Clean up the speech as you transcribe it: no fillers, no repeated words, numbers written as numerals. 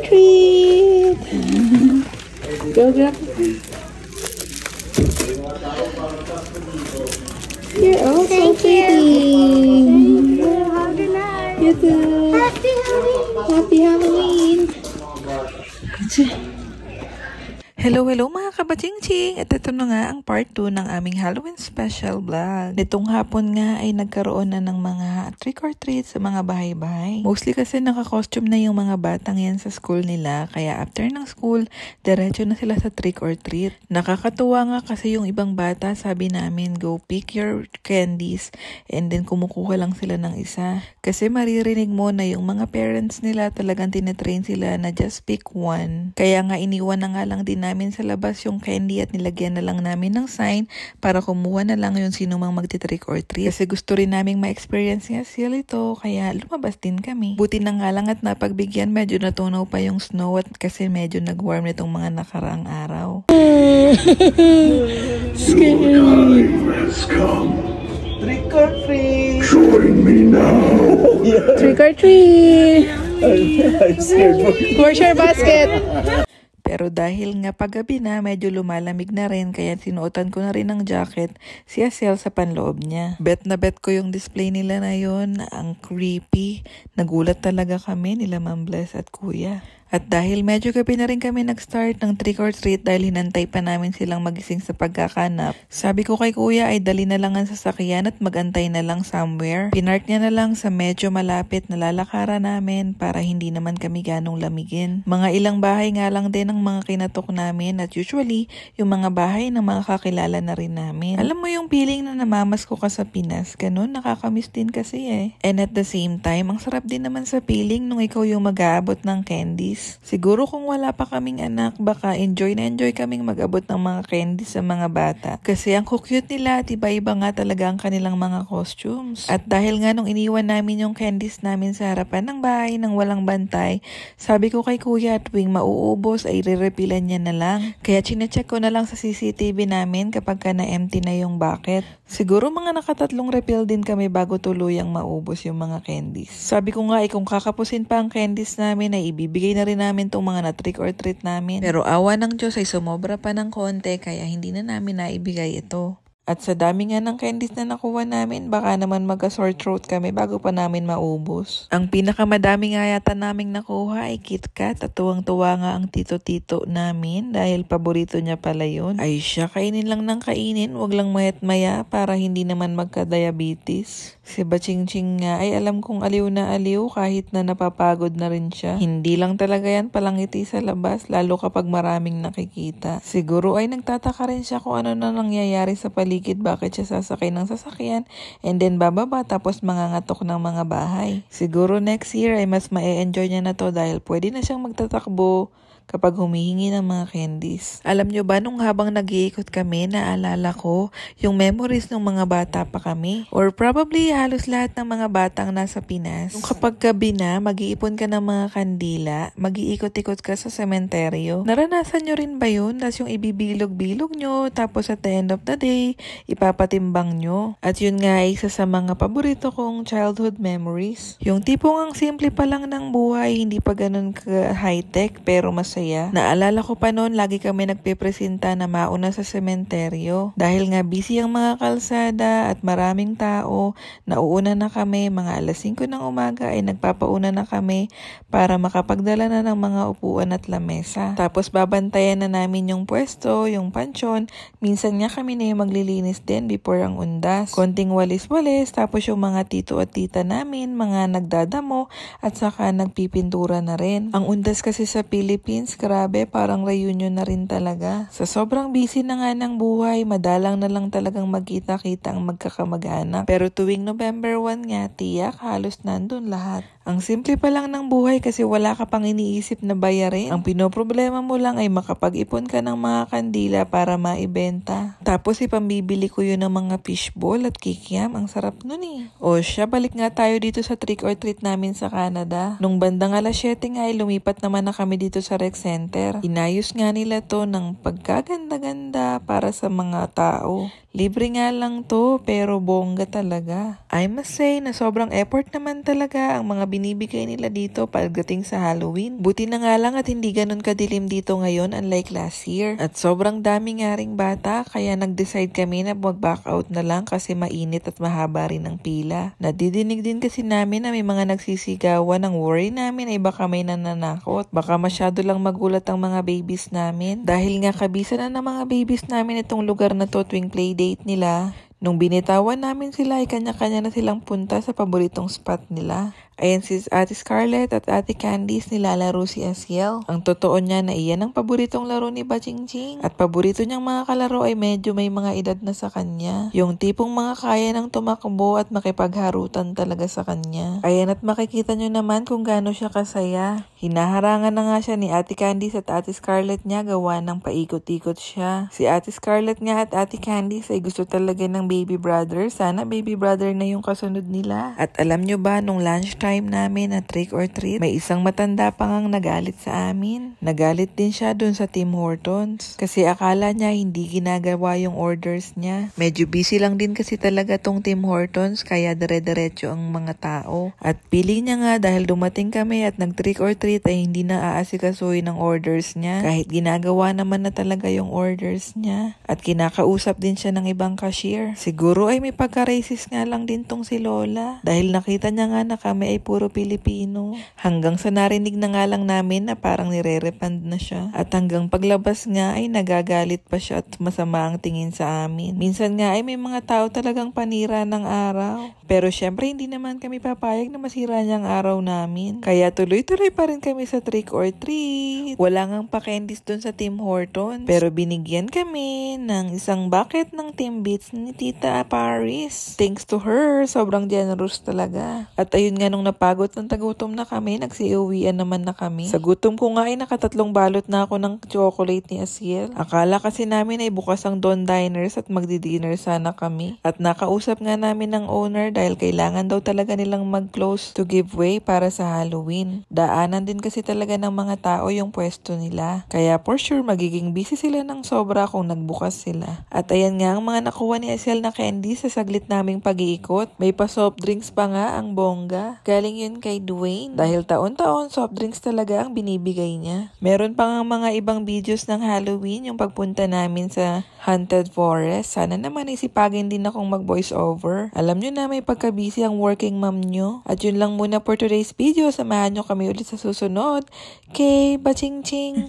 treat! Go grab. You're all so pretty. You too. Happy Halloween. Hello mga kabaching-ching! At ito na nga ang part 2 ng aming Halloween special vlog. Nitong hapon nga ay nagkaroon na ng mga trick or treat sa mga bahay-bahay. Mostly kasi naka-costume na yung mga batang yan sa school nila. Kaya after ng school, diretso na sila sa trick or treat. Nakakatuwa nga kasi yung ibang bata, sabi namin, go pick your candies. And then kumukuha lang sila ng isa. Kasi maririnig mo na yung mga parents nila talagang tinetrain sila na just pick one. Kaya nga iniwan na nga lang din namin sa labas yung candy at nilagyan na lang namin ng sign para kumuha na lang yung sino mang magti-trick or treat. Kasi gusto rin naming ma-experience nga sila ito, kaya lumabas din kami. Buti na nga lang at napagbigyan, medyo natunaw pa yung snow at kasi medyo nag-warm nitong mga nakaraang araw. Scary. Trick or treat! Join me now! Trick or treat! I'm scared. Where's your basket? Pero dahil nga paggabi na, medyo lumalamig na rin, kaya sinuotan ko na rin ng jacket si Asiel sa panloob niya. Bet na bet ko yung display nila na yon, ang creepy. Nagulat talaga kami nila Ma'am Bless at Kuya. At dahil medyo gabi na rin kami nag-start ng trick or treat dahil hinantay pa namin silang magising sa pagkakanap, sabi ko kay Kuya ay dali na lang ang sasakyan at magantay na lang somewhere. Pinark niya na lang sa medyo malapit na lalakaran namin para hindi naman kami ganong lamigin. Mga ilang bahay nga lang din ang mga kinatok namin at usually yung mga bahay ng mga kakilala na rin namin. Alam mo yung feeling na namamasko ka sa Pinas, ganun, nakakamiss din kasi eh. And at the same time, ang sarap din naman sa feeling nung ikaw yung mag-aabot ng candies. Siguro kung wala pa kaming anak, baka enjoy na enjoy kaming mag-abot ng mga candies sa mga bata. Kasi ang cute nila at iba-iba nga talaga ang kanilang mga costumes. At dahil nga nung iniwan namin yung candies namin sa harapan ng bahay nang walang bantay, sabi ko kay Kuya tuwing mauubos ay re-repilan niya na lang. Kaya chinecheck ko na lang sa CCTV namin kapag ka na-empty na yung bucket. Siguro mga nakatatlong refill din kami bago tuluyang maubos yung mga candies. Sabi ko nga kung kakapusin pa ang candies namin ay ibibigay na rin namin itong mga na-trick or treat namin. Pero awa ng Diyos ay sumobra pa ng konti kaya hindi na namin naibigay ito. At sa dami nga ng candies na nakuha namin, baka naman mag-sore throat kami bago pa namin maubos. Ang pinakamadami nga yata naming nakuha ay KitKat at tuwang-tuwa nga ang tito-tito namin dahil paborito niya pala yun. Ay siya, kainin lang ng kainin, wag lang mayat-maya para hindi naman magka-diabetes. Si Baching-ching nga ay alam kong aliw na aliw kahit na napapagod na rin siya. Hindi lang talaga yan palangiti sa labas lalo kapag maraming nakikita. Siguro ay nagtataka rin siya kung ano na nangyayari sa paligid, bakit siya sasakay ng sasakyan and then bababa tapos mangangatok ng mga bahay. Siguro next year ay mas ma-enjoy niya na to dahil pwede na siyang magtatakbo kapag humihingi ng mga candies. Alam nyo ba, nung habang nag-iikot kami, naalala ko yung memories ng mga bata pa kami. Or probably halos lahat ng mga batang nasa Pinas. Nung kapag gabi na, mag-iipon ka ng mga kandila, mag-iikot-ikot ka sa sementeryo. Naranasan nyo rin ba yun? Tapos yung ibibilog-bilog nyo, tapos at the end of the day, ipapatimbang nyo. At yun nga, isa sa mga paborito kong childhood memories. Yung tipong ang simple pa lang ng buhay, hindi pa ganun ka-high-tech, pero mas naalala ko pa noon, lagi kami nagpipresenta na mauna sa sementeryo. Dahil nga busy ang mga kalsada at maraming tao, nauuna na kami, mga alas 5 ng umaga ay nagpapauna na kami para makapagdala na ng mga upuan at lamesa. Tapos babantayan na namin yung pwesto, yung pansyon. Minsan nga kami na yung maglilinis din before ang undas. Konting walis-walis, tapos yung mga tito at tita namin, mga nagdadamo at saka nagpipintura na rin. Ang undas kasi sa Philippines, grabe, parang reunion na rin talaga. Sa sobrang busy na nga ng buhay, madalang na lang talagang magkita-kita ang magkakamag-anak. Pero tuwing November 1 nga, tiyak, halos nandun lahat. Ang simple pa lang ng buhay kasi wala ka pang iniisip na bayarin. Ang pinoproblema mo lang ay makapag-ipon ka ng mga kandila para maibenta. Tapos ipambibili ko yun ng mga fishball at kikiam. Ang sarap nun eh. O siya, balik nga tayo dito sa trick or treat namin sa Canada. Nung bandang alas 7 nga ay lumipat naman na kami dito sa rec center. Inayos nga nila to ng pagkaganda-ganda para sa mga tao. Libre nga lang to, pero bongga talaga. I must say na sobrang effort naman talaga ang mga binibigay nila dito pagdating sa Halloween. Buti na nga lang at hindi ganun kadilim dito ngayon unlike last year. At sobrang dami nga ring bata, kaya nag-decide kami na mag-back out na lang kasi mainit at mahaba rin ang pila. Nadidinig din kasi namin na may mga nagsisigawan. Ang worry namin ay baka may nananakot. Baka masyado lang magulat ang mga babies namin. Dahil nga kabisa na ng mga babies namin itong lugar na to tuwing playdate nila. Nung binitawan namin sila ay kanya-kanya na silang punta sa paboritong spot nila. Ayan si Ate Scarlett at Ate Candice nilalaro si Asiel. Ang totoo niya na iyan ang paboritong laro ni Bachingching. At paborito niyang mga kalaro ay medyo may mga edad na sa kanya. Yung tipong mga kaya nang tumakbo at makipagharutan talaga sa kanya. Ayan at makikita niyo naman kung gaano siya kasaya. Hinaharangan na nga siya ni Ate Candice at Ate Scarlett niya gawa ng paikot-ikot siya. Si Ate Scarlett nga at Ate Candice ay gusto talaga ng baby brother. Sana baby brother na yung kasunod nila. At alam niyo ba nung lunchtime namin na trick or treat, may isang matanda pa ngang nagalit sa amin. Nagalit din siya dun sa Tim Hortons. Kasi akala niya hindi ginagawa yung orders niya. Medyo busy lang din kasi talaga tong Tim Hortons kaya dire-diretso ang mga tao. At feeling niya nga dahil dumating kami at nag-trick or treat ay hindi na aasikasuhin ang orders niya. Kahit ginagawa naman na talaga yung orders niya. At kinakausap din siya ng ibang cashier. Siguro ay may pagka-racist nga lang din tong si Lola. Dahil nakita niya nga na kami ay puro Pilipino. Hanggang sa narinig na nga lang namin na parang nire-refund na siya. At hanggang paglabas nga ay nagagalit pa siya at masama ang tingin sa amin. Minsan nga ay may mga tao talagang panira ng araw. Pero syempre hindi naman kami papayag na masira niya ang araw namin. Kaya tuloy-tuloy pa rin kami sa trick or treat. Wala ngang pa-candies dun sa Tim Hortons. Pero binigyan kami ng isang bucket ng Timbits ni Tita Paris. Thanks to her, sobrang generous talaga. At ayun nga nung napagod ng tagutom na kami, nagsiuwian naman na kami. Sa gutom ko nga ay nakatatlong balot na ako ng chocolate ni Asiel. Akala kasi namin ay bukas ang Don Diners at magdi-dinner sana kami. At nakausap nga namin ng owner dahil kailangan daw talaga nilang mag-close to giveaway para sa Halloween. Daanan din kasi talaga ng mga tao yung pwesto nila. Kaya for sure magiging busy sila ng sobra kung nagbukas sila. At ayan nga ang mga nakuha ni Asiel na candy sa saglit naming pag-iikot. May pa soft drinks pa nga ang bongga. Galing yun kay Dwayne. Dahil taon-taon soft drinks talaga ang binibigay niya. Meron pa nga mga ibang videos ng Halloween yung pagpunta namin sa Haunted Forest. Sana naman isipagin din akong mag-voice over. Alam nyo na may pagka-busy ang working mom nyo. At yun lang muna for today's video. Samahan nyo kami ulit sa susunod. Okay, Bachingching!